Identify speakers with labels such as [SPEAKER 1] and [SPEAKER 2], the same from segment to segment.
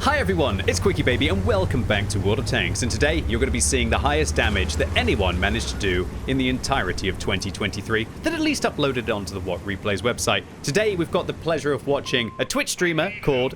[SPEAKER 1] Hi everyone, it's QuickyBaby and welcome back to World of Tanks, and today you're going to be seeing the highest damage that anyone managed to do in the entirety of 2023 that at least uploaded onto the What Replays website. Today we've got the pleasure of watching a Twitch streamer called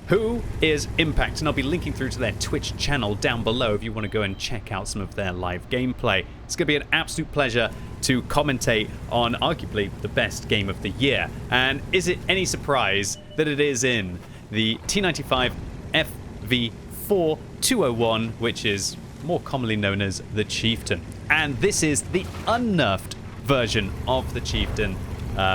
[SPEAKER 1] Who is Impact, and I'll be linking through to their Twitch channel down below if you want to go and check out some of their live gameplay. It's going to be an absolute pleasure to commentate on arguably the best game of the year, and is it any surprise that it is in the T95 FV4 201, which is more commonly known as the Chieftain. And this is the unnerfed version of the Chieftain,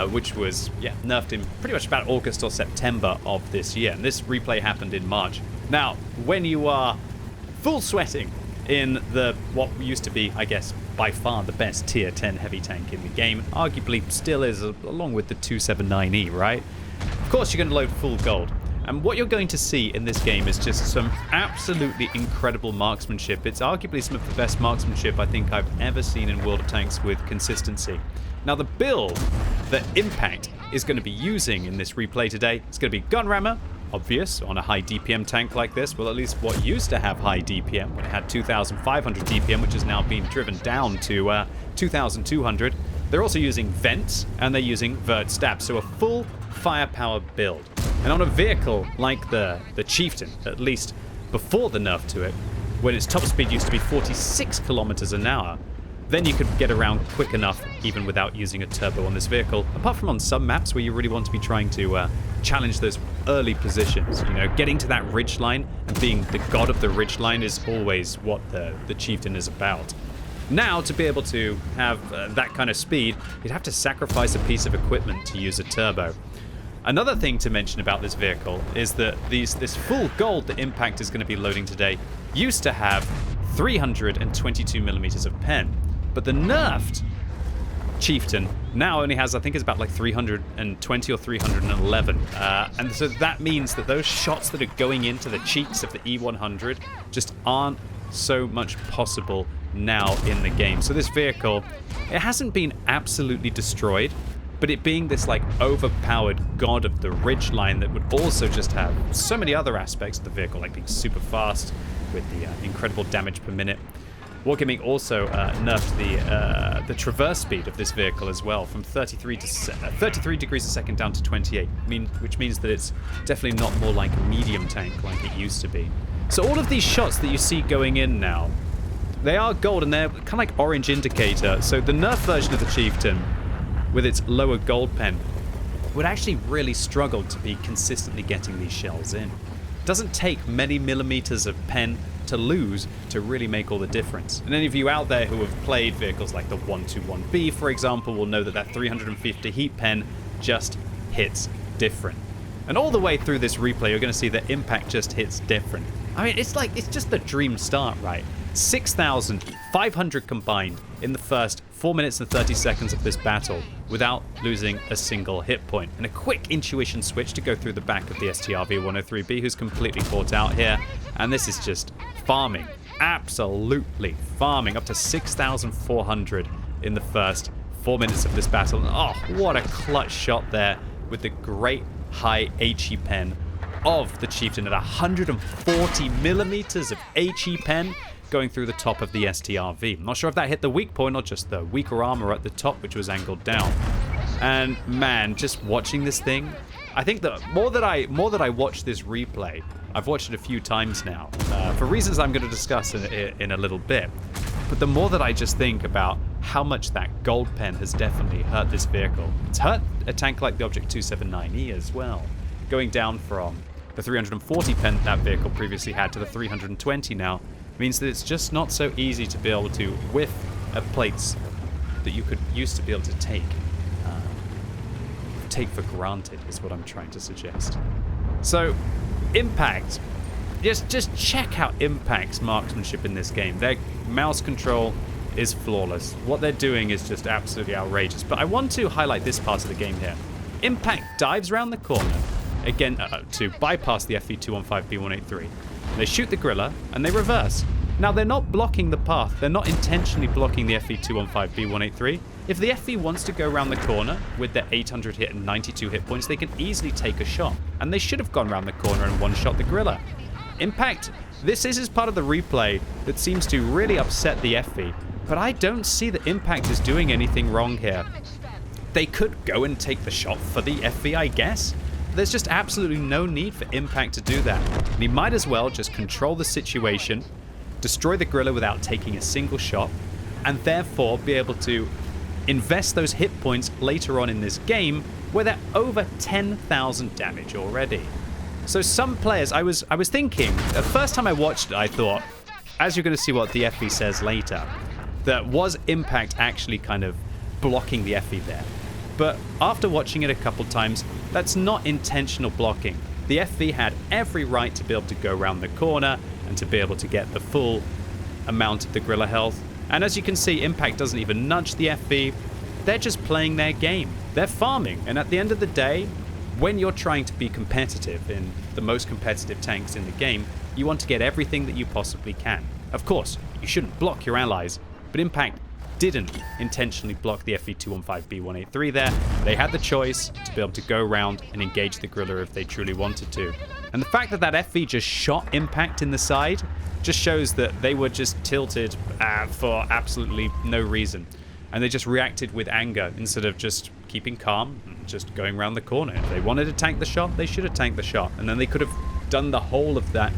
[SPEAKER 1] which was nerfed in pretty much about August or September of this year. And this replay happened in March. Now, when you are full sweating in the what used to be, I guess, by far the best tier 10 heavy tank in the game, arguably still is, along with the 279E, right? Of course, you're going to load full gold. And what you're going to see in this game is just some absolutely incredible marksmanship. It's arguably some of the best marksmanship I think I've ever seen in World of Tanks with consistency. Now, the build that Impact is going to be using in this replay today is going to be gun rammer, obvious, on a high DPM tank like this. Well, at least what used to have high DPM, when it had 2,500 DPM, which has now been driven down to 2,200. They're also using vents, and they're using vert stab, so a full firepower build. And on a vehicle like the Chieftain, at least before the nerf to it, when its top speed used to be 46 kilometers an hour, then you could get around quick enough even without using a turbo on this vehicle, apart from on some maps where you really want to be trying to challenge those early positions. You know, getting to that ridgeline and being the god of the ridgeline is always what the Chieftain is about. Now, to be able to have that kind of speed, you'd have to sacrifice a piece of equipment to use a turbo. Another thing to mention about this vehicle is that this full gold that Impact is going to be loading today used to have 322 millimeters of pen, but the nerfed Chieftain now only has, I think it's about like 320 or 311, and so that means that those shots that are going into the cheeks of the E100 just aren't so much possible now in the game. So this vehicle, it hasn't been absolutely destroyed, but it being this like overpowered god of the ridgeline that would also just have so many other aspects of the vehicle, like being super fast with the incredible damage per minute. Wargaming also nerfed the traverse speed of this vehicle as well, from 33 degrees a second down to 28, which means that it's definitely not more like a medium tank like it used to be. So all of these shots that you see going in now, they are gold and they're kind of like orange indicator. So the nerf version of the Chieftain, with its lower gold pen, would actually really struggle to be consistently getting these shells in. It doesn't take many millimeters of pen to lose to really make all the difference. And any of you out there who have played vehicles like the 121B, for example, will know that that 350 heat pen just hits different. And all the way through this replay, you're going to see that Impact just hits different. I mean, it's just the dream start, right? 6,500 combined in the first 4 minutes and 30 seconds of this battle without losing a single hit point. And a quick intuition switch to go through the back of the STRV-103B, who's completely caught out here. And this is just farming, absolutely farming, up to 6,400 in the first 4 minutes of this battle. Oh, what a clutch shot there with the great high HE pen of the Chieftain at 140 millimeters of HE pen going through the top of the STRV. I'm not sure if that hit the weak point or just the weaker armor at the top, which was angled down. And man, just watching this thing, I think that more that I watch this replay, I've watched it a few times now, for reasons I'm going to discuss in a little bit. But the more that I just think about how much that gold pen has definitely hurt this vehicle. It's hurt a tank like the Object 279E as well, going down from the 340 pen that vehicle previously had to the 320 now. Means that it's just not so easy to be able to whiff at plates that you used to be able to take for granted, is what I'm trying to suggest. So, Impact, just check out Impact's marksmanship in this game. Their mouse control is flawless. What they're doing is just absolutely outrageous. But I want to highlight this part of the game here. Impact dives around the corner, again, to bypass the FV215B183. They shoot the griller, and they reverse. Now, they're not blocking the path. They're not intentionally blocking the FV215B183. If the FV wants to go around the corner with their 800 hit and 92 hit points, they can easily take a shot. And they should have gone around the corner and one-shot the griller. Impact, this is part of the replay that seems to really upset the FV, but I don't see that Impact is doing anything wrong here. They could go and take the shot for the FV, I guess. There's just absolutely no need for Impact to do that. And he might as well just control the situation, destroy the Gorilla without taking a single shot, and therefore be able to invest those hit points later on in this game where they're over 10,000 damage already. So some players, I was thinking, the first time I watched it, I thought, as you're going to see what the FV says later, that was Impact actually kind of blocking the FV there. But after watching it a couple times, that's not intentional blocking. The FV had every right to be able to go around the corner and to be able to get the full amount of the Gorilla health. And as you can see, Impact doesn't even nudge the FV. They're just playing their game. They're farming. And at the end of the day, when you're trying to be competitive in the most competitive tanks in the game, you want to get everything that you possibly can. Of course, you shouldn't block your allies, but Impact didn't intentionally block the FV215B183 there. They had the choice to be able to go around and engage the Gorilla if they truly wanted to. And the fact that that FV just shot Impact in the side just shows that they were just tilted for absolutely no reason. And they just reacted with anger instead of just keeping calm and just going around the corner. If they wanted to tank the shot, they should have tanked the shot. And then they could have done the whole of that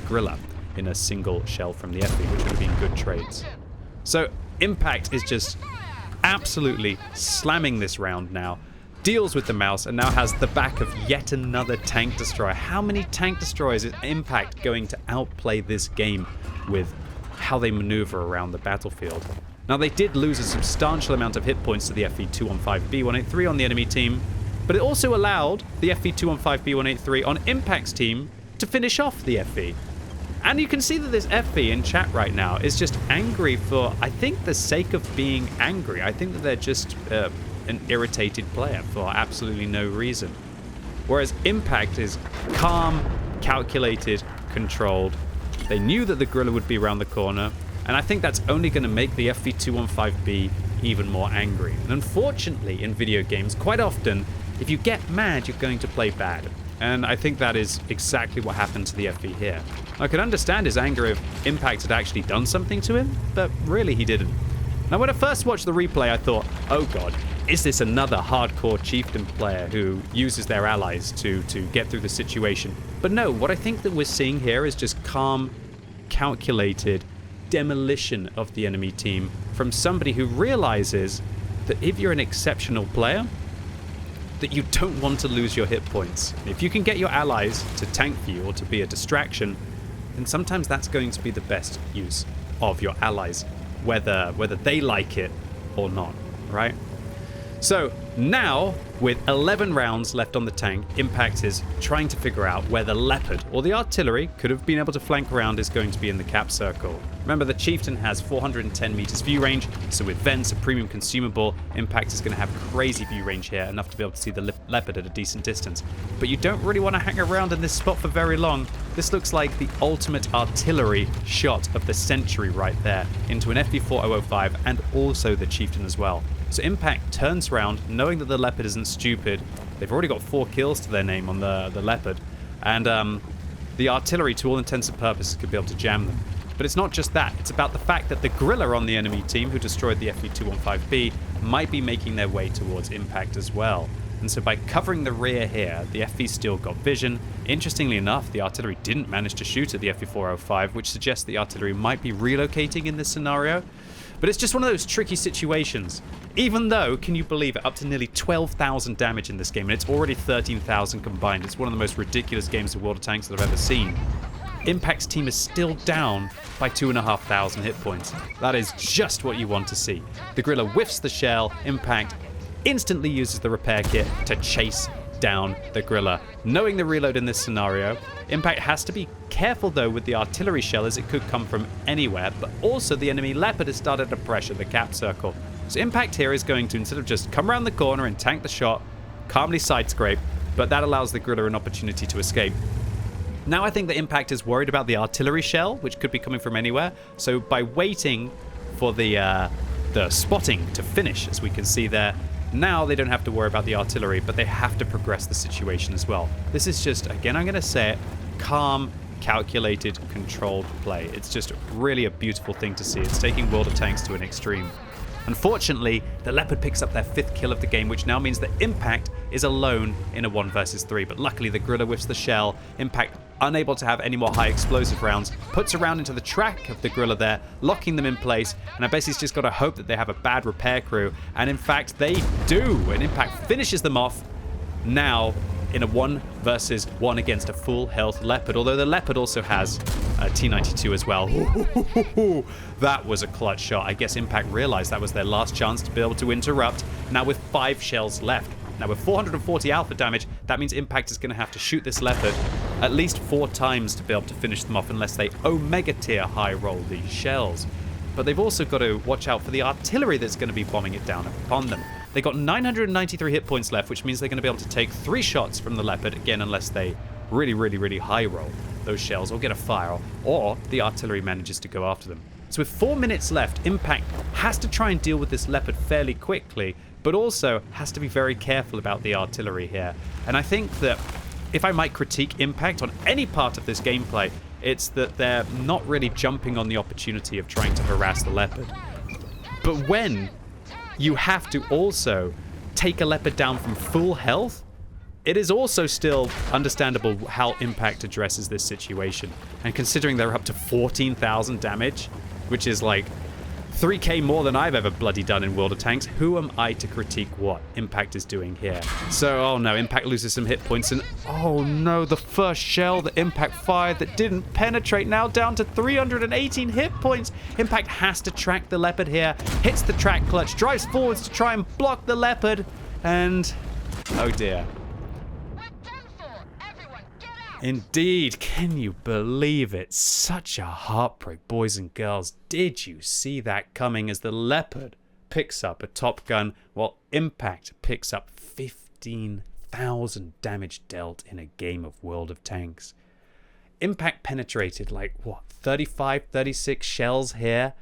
[SPEAKER 1] Gorilla in a single shell from the FV, which would have been good trades. So Impact is just absolutely slamming this round now, deals with the mouse, and now has the back of yet another tank destroyer. How many tank destroyers is Impact going to outplay this game with how they maneuver around the battlefield? Now, they did lose a substantial amount of hit points to the FV215B183 on the enemy team, but it also allowed the FV215B183 on Impact's team to finish off the FV. And you can see that this FV in chat right now is just angry for, I think, the sake of being angry. I think that they're just an irritated player for absolutely no reason. Whereas Impact is calm, calculated, controlled. They knew that the Gorilla would be around the corner, and I think that's only going to make the FV215B even more angry. And unfortunately, in video games, quite often, if you get mad, you're going to play bad. And I think that is exactly what happened to the FV here. I could understand his anger if Impact had actually done something to him, but really he didn't. Now, when I first watched the replay, I thought, oh god, is this another hardcore chieftain player who uses their allies to get through the situation? But no, what I think that we're seeing here is just calm, calculated demolition of the enemy team from somebody who realizes that if you're an exceptional player, that you don't want to lose your hit points. If you can get your allies to tank for you or to be a distraction, then sometimes that's going to be the best use of your allies, whether they like it or not, right? So now, with 11 rounds left on the tank, Impact is trying to figure out where the Leopard or the artillery could have been able to flank around is going to be in the cap circle. Remember, the Chieftain has 410 meters view range, so with Vents, a premium consumable, Impact is going to have crazy view range here, enough to be able to see the Leopard at a decent distance. But you don't really want to hang around in this spot for very long. This looks like the ultimate artillery shot of the century right there, into an FV4005 and also the Chieftain as well. So Impact turns around, knowing that the Leopard isn't stupid. They've already got 4 kills to their name on the Leopard, and the artillery, to all intents and purposes, could be able to jam them. But it's not just that. It's about the fact that the Gorilla on the enemy team, who destroyed the FV215B, might be making their way towards Impact as well. And so by covering the rear here, the FV still got vision. Interestingly enough, the artillery didn't manage to shoot at the FV405, which suggests the artillery might be relocating in this scenario. But it's just one of those tricky situations. Even though, can you believe it, up to nearly 12,000 damage in this game, and it's already 13,000 combined. It's one of the most ridiculous games of World of Tanks that I've ever seen. Impact's team is still down by 2,500 hit points. That is just what you want to see. The Gorilla whiffs the shell. Impact instantly uses the repair kit to chase down the Gorilla. Knowing the reload in this scenario, Impact has to be careful though with the artillery shell, as it could come from anywhere, but also the enemy Leopard has started to pressure the cap circle. So Impact here is going to, instead of just come around the corner and tank the shot, calmly side scrape, but that allows the Gorilla an opportunity to escape. Now I think the Impact is worried about the artillery shell, which could be coming from anywhere. So by waiting for the spotting to finish, as we can see there, now they don't have to worry about the artillery, but they have to progress the situation as well. This is just, again, I'm going to say it, calm, calculated, controlled play. It's just really a beautiful thing to see. It's taking World of Tanks to an extreme. Unfortunately, the Leopard picks up their 5th kill of the game, which now means that Impact is alone in a 1 versus 3. But luckily, the Griller whiffs the shell. Impact, unable to have any more high explosive rounds, puts a round into the track of the Griller there, locking them in place. And I guess he's just got to hope that they have a bad repair crew. And in fact, they do. And Impact finishes them off now in a 1 versus 1 against a full health Leopard, although the Leopard also has a T92 as well. That was a clutch shot. I guess Impact realized that was their last chance to be able to interrupt. Now with 5 shells left. Now with 440 alpha damage, that means Impact is going to have to shoot this Leopard at least 4 times to be able to finish them off unless they Omega tier high roll these shells. But they've also got to watch out for the artillery that's going to be bombing it down upon them. They got 993 hit points left, which means they're going to be able to take 3 shots from the Leopard, again, unless they really high roll those shells or get a fire, or the artillery manages to go after them. So with 4 minutes left, Impact has to try and deal with this Leopard fairly quickly, but also has to be very careful about the artillery here. And I think that if I might critique Impact on any part of this gameplay, it's that they're not really jumping on the opportunity of trying to harass the Leopard. But when you have to also take a Leopard down from full health, it is also still understandable how Impact addresses this situation. And considering they're up to 14,000 damage, which is like 3k more than I've ever bloody done in World of Tanks, who am I to critique what Impact is doing here? So, oh no, Impact loses some hit points, and oh no, the first shell that Impact fired that didn't penetrate, now down to 318 hit points. Impact has to track the Leopard here, hits the track clutch, drives forwards to try and block the Leopard, and oh dear. Indeed, can you believe it? Such a heartbreak, boys and girls. Did you see that coming as the Leopard picks up a top gun while Impact picks up 15,000 damage dealt in a game of World of Tanks? Impact penetrated like, what, 35, 36 shells here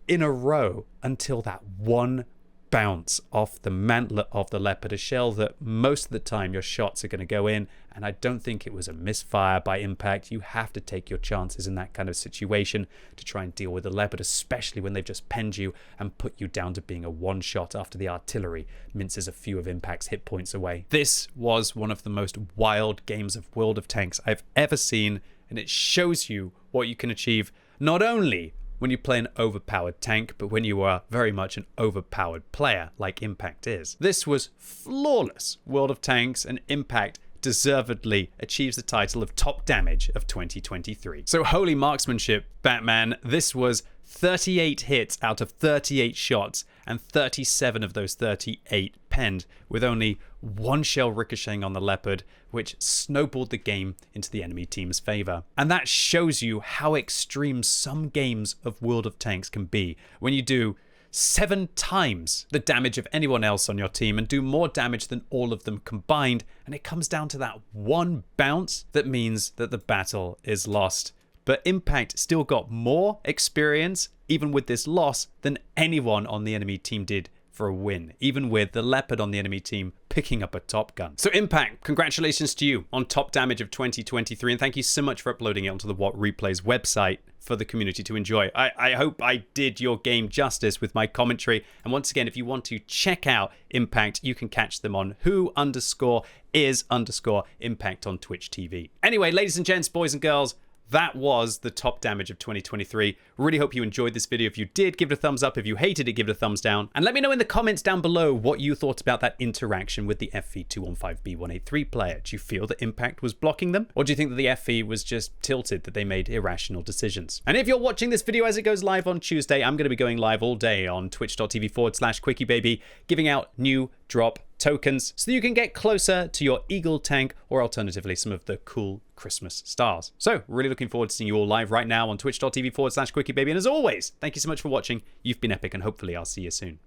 [SPEAKER 1] in a row until that one bounce off the mantlet of the Leopard, a shell that most of the time your shots are going to go in, and I don't think it was a misfire by Impact. You have to take your chances in that kind of situation to try and deal with the Leopard, especially when they've just penned you and put you down to being a one shot after the artillery minces a few of Impact's hit points away. This was one of the most wild games of World of Tanks I've ever seen, and it shows you what you can achieve not only when you play an overpowered tank, but when you are very much an overpowered player, like Impact is. This was flawless World of Tanks, and Impact deservedly achieves the title of top damage of 2023. So holy marksmanship, Batman. This was 38 hits out of 38 shots, and 37 of those 38 penned, with only 1 shell ricocheting on the Leopard, which snowballed the game into the enemy team's favor. And that shows you how extreme some games of World of Tanks can be when you do 7 times the damage of anyone else on your team and do more damage than all of them combined, and it comes down to that one bounce that means that the battle is lost. But Impact still got more experience, even with this loss, than anyone on the enemy team did for a win, even with the Leopard on the enemy team picking up a top gun. So Impact, congratulations to you on top damage of 2023, and thank you so much for uploading it onto the What Replays website for the community to enjoy. I hope I did your game justice with my commentary, and once again, if you want to check out Impact, you can catch them on who_is_Impact on Twitch TV. Anyway, ladies and gents, boys and girls, that was the top damage of 2023. Really hope you enjoyed this video. If you did, give it a thumbs up. If you hated it, give it a thumbs down. And let me know in the comments down below what you thought about that interaction with the FV215B183 player. Do you feel that Impact was blocking them? Or do you think that the FV was just tilted, that they made irrational decisions? And if you're watching this video as it goes live on Tuesday, I'm going to be going live all day on twitch.tv/QuickyBaby, giving out new drop tokens so that you can get closer to your Eagle tank, or alternatively some of the cool Christmas stars. So really looking forward to seeing you all live right now on twitch.tv/QuickyBaby. And as always, thank you so much for watching. You've been epic, and hopefully I'll see you soon.